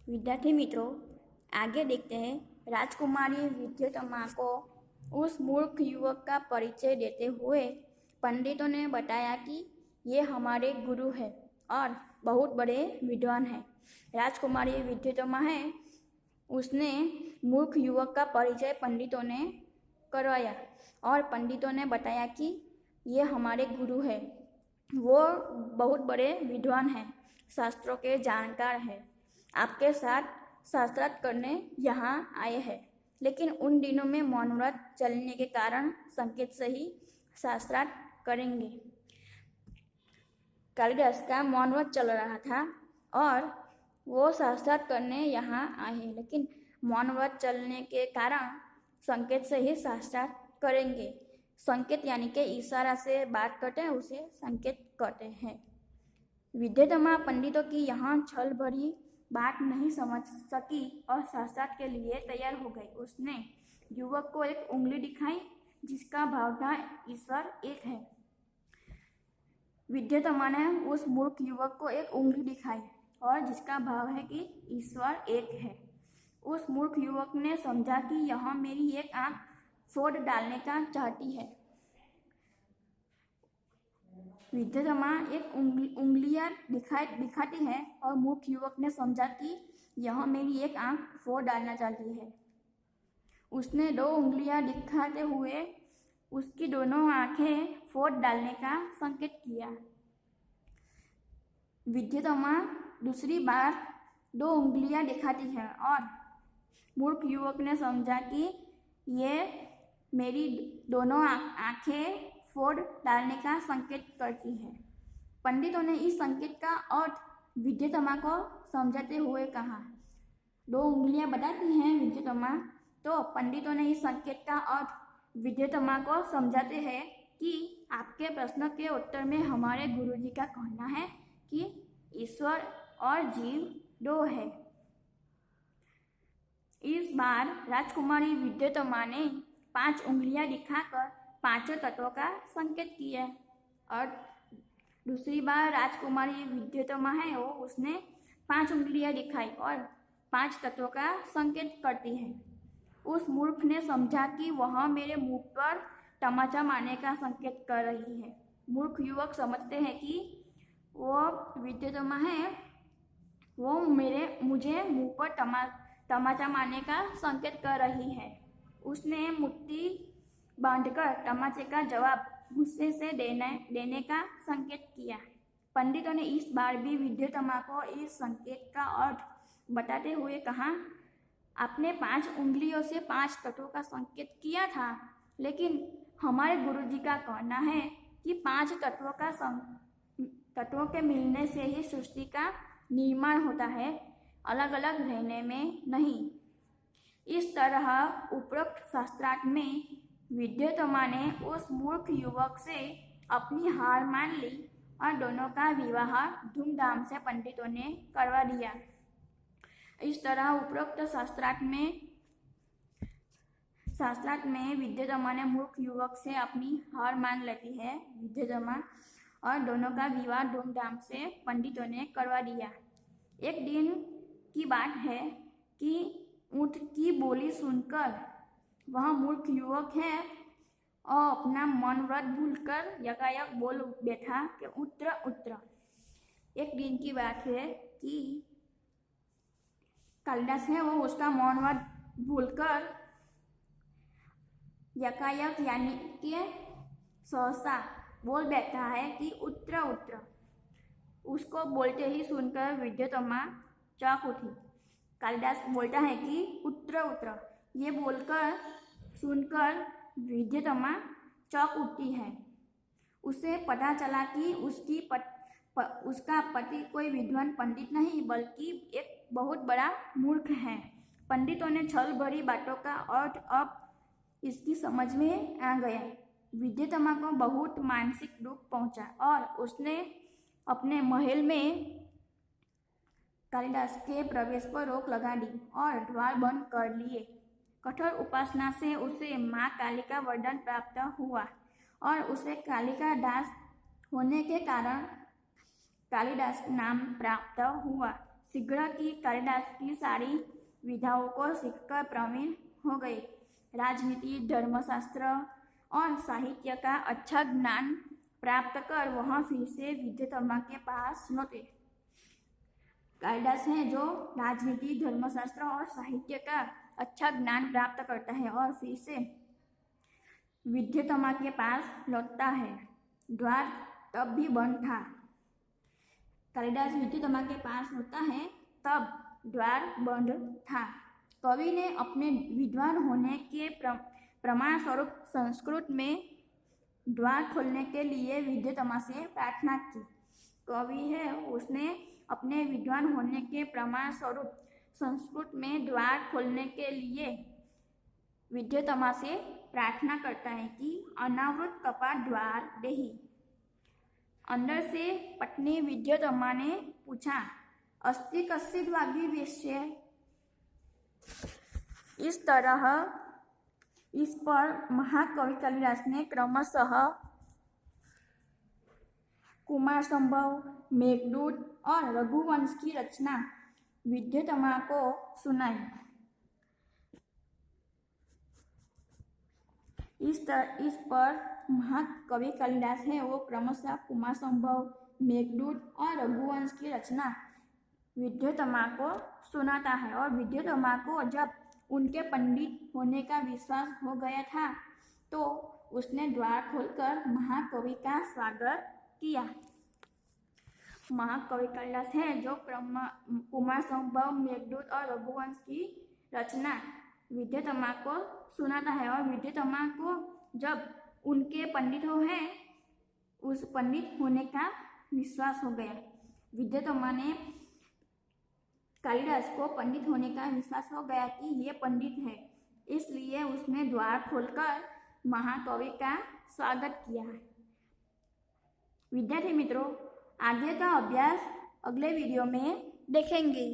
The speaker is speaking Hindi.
विद्यार्थी मित्रों, आगे देखते हैं। राजकुमारी विद्युतमा को उस मूर्ख युवक का परिचय देते हुए पंडितों ने बताया कि ये हमारे गुरु हैं और बहुत बड़े विद्वान हैं। राजकुमारी विद्युतमा है, उसने मूर्ख युवक का परिचय पंडितों ने करवाया और पंडितों ने बताया कि ये हमारे गुरु हैं। वो बहुत बड़े विद्वान हैं, शास्त्रों के जानकार हैं, आपके साथ शास्त्रार्थ करने यहाँ आए हैं। लेकिन उन दिनों में मौन व्रत चलने के कारण संकेत से ही शास्त्रार्थ करेंगे। कालिदास का मौन व्रत चल रहा था और वो शास्त्रार्थ करने यहाँ आए हैं, लेकिन मौन व्रत चलने के कारण संकेत से ही शास्त्रार्थ करेंगे। संकेत यानी कि इशारा से बात करते हैं, उसे संकेत कहते हैं। विद्युतमा पंडितों की यहाँ छल भरी बात नहीं समझ सकी और शास्त्रार्थ के लिए तैयार हो गई। उसने युवक को एक उंगली दिखाई जिसका भाव था ईश्वर एक है। विद्युतमा ने उस मूर्ख युवक को एक उंगली दिखाई और जिसका भाव है कि ईश्वर एक है। उस मूर्ख युवक ने समझा कि यह मेरी एक आंख फोड़ डालने का चाहती है। विद्युतमा एक उंगलियां दिखाती है और मूर्ख युवक ने समझा कि यह मेरी एक आंख फोड़ डालना चाहती है। उसने दो उंगलियां दिखाते हुए उसकी दोनों आंखें फोड़ डालने का संकेत किया। विद्युतमा दूसरी बार दो उंगलियां दिखाती है और मूर्ख युवक ने समझा कि ये मेरी दोनों आंखें फोड़ डालने का संकेत करती है। पंडितों ने इस संकेत का अर्थ विद्युतमा को समझाते हुए कहा। दो उंगलियां बताती हैं विद्युतमा, तो पंडितों ने इस संकेत का अर्थ विद्युतमा को समझाते हैं कि आपके प्रश्न के उत्तर में हमारे गुरुजी का कहना है कि ईश्वर और जीव दो है। इस बार राजकुमारी विद्युतमा ने 5 उंगलियां दिखाकर पांचों तत्वों का संकेत किया और दूसरी बार राजकुमारी विद्युतमा है वो उसने 5 उंगलियां दिखाई और 5 तत्वों का संकेत करती है। उस मूर्ख ने समझा कि वह मेरे मुंह पर तमाचा मारने का संकेत कर रही है। मूर्ख युवक समझते हैं कि वो विद्युतमा है, वो मुझे मुंह पर तमाचा मारने का संकेत कर रही है। उसने मुट्ठी बांधकर तमाचे का जवाब गुस्से से देने का संकेत किया। पंडितों ने इस बार भी विद्युतमा को इस संकेत का अर्थ बताते हुए कहा, आपने 5 उंगलियों से 5 तत्वों का संकेत किया था, लेकिन हमारे गुरुजी का कहना है कि 5 तत्वों के मिलने से ही सृष्टि का निर्माण होता है, अलग अलग रहने में नहीं। इस तरह उपरोक्त शास्त्रार्थ में विद्युतमा ने उस मूर्ख युवक से अपनी हार मान ली और दोनों का विवाह धूमधाम से पंडितों ने करवा दिया। इस तरह उपरोक्त शास्त्रार्थ में विद्युतमा ने मूर्ख युवक से अपनी हार मान लेती है विद्युतमा और दोनों का विवाह धूमधाम से पंडितों ने करवा दिया। एक दिन की बात है कि ऊँट की बोली सुनकर वह मूर्ख युवक है और अपना मन व्रत भूलकर यकायक बोल बैठा कि उत्र उत्र। एक दिन की बात है कि कालिदास है वो उसका मौन व्रत भूलकर यकायक यानी कि सहसा बोल बैठा है कि उत्र उत्र। उसको बोलते ही सुनकर विद्युतमा चौंक उठी। कालिदास बोलता है कि उत्र उत्र, ये बोलकर सुनकर विद्युतमा चौंक उठती है। उसे पता चला कि उसका पति कोई विद्वान पंडित नहीं बल्कि एक बहुत बड़ा मूर्ख है। पंडितों ने छल भरी बातों का अर्थ अब इसकी समझ में आ गया। विद्युतमा को बहुत मानसिक दुख पहुंचा और उसने अपने महल में कालिदास के प्रवेश पर रोक लगा दी और द्वार बंद कर लिए। कठोर उपासना से उसे माँ काली का वरदान प्राप्त हुआ और उसे कालिका दास होने के कारण कालिदास नाम प्राप्त हुआ। शीघ्र की कालिदास की सारी विधाओं को सीखकर प्रवीण हो गए। राजनीति, धर्मशास्त्र और साहित्य का अच्छा ज्ञान प्राप्त कर वह फिर से विद्युतमा के पास लौटे। कालिदास है जो राजनीति, धर्मशास्त्र और साहित्य का अच्छा ज्ञान प्राप्त करता है और फिर से विद्युतमा के पास लौटता है। द्वार तब भी बंद था। कालिदास विद्युतमा के पास लौटता है तब द्वार बंद था। कवि ने अपने विद्वान होने के प्रमाण स्वरूप संस्कृत में द्वार खोलने के लिए विद्युतमा से प्रार्थना की। कवि है उसने अपने विद्वान होने के प्रमाण स्वरूप संस्कृत में द्वार खोलने के लिए विद्युतमा से प्रार्थना करता है कि अनावृत कपाट द्वार देहि। अंदर से पत्नी विद्युतमा ने पूछा, अस्ति कश्चित् वाग्विवेश्य। इस तरह इस पर महाकवि कालिदास ने क्रमशः कुमारसंभव, मेघदूत और रघुवंश की रचना विद्युतमा को सुनाई। इस पर महाकवि कालिदास है वो क्रमशः कुमारसंभव, मेघदूत और रघुवंश की रचना विद्युतमा को सुनाता है। और विद्युतमा को जब उनके पंडित होने का विश्वास हो गया था तो उसने द्वार खोलकर महाकवि का स्वागत किया। महाकवि कालिदास है जो कुमारसंभव, मेघदूत और रघुवंश की रचना विद्युतमा को सुनाता है। और विद्युतमा को जब उनके पंडित उस पंडित होने का विश्वास हो गया। विद्युतमा ने कालिदास को पंडित होने का विश्वास हो गया कि ये पंडित है, इसलिए उसने द्वार खोलकर महाकवि का स्वागत किया। विद्यार्थी मित्रों, आगे का अभ्यास अगले वीडियो में देखेंगे।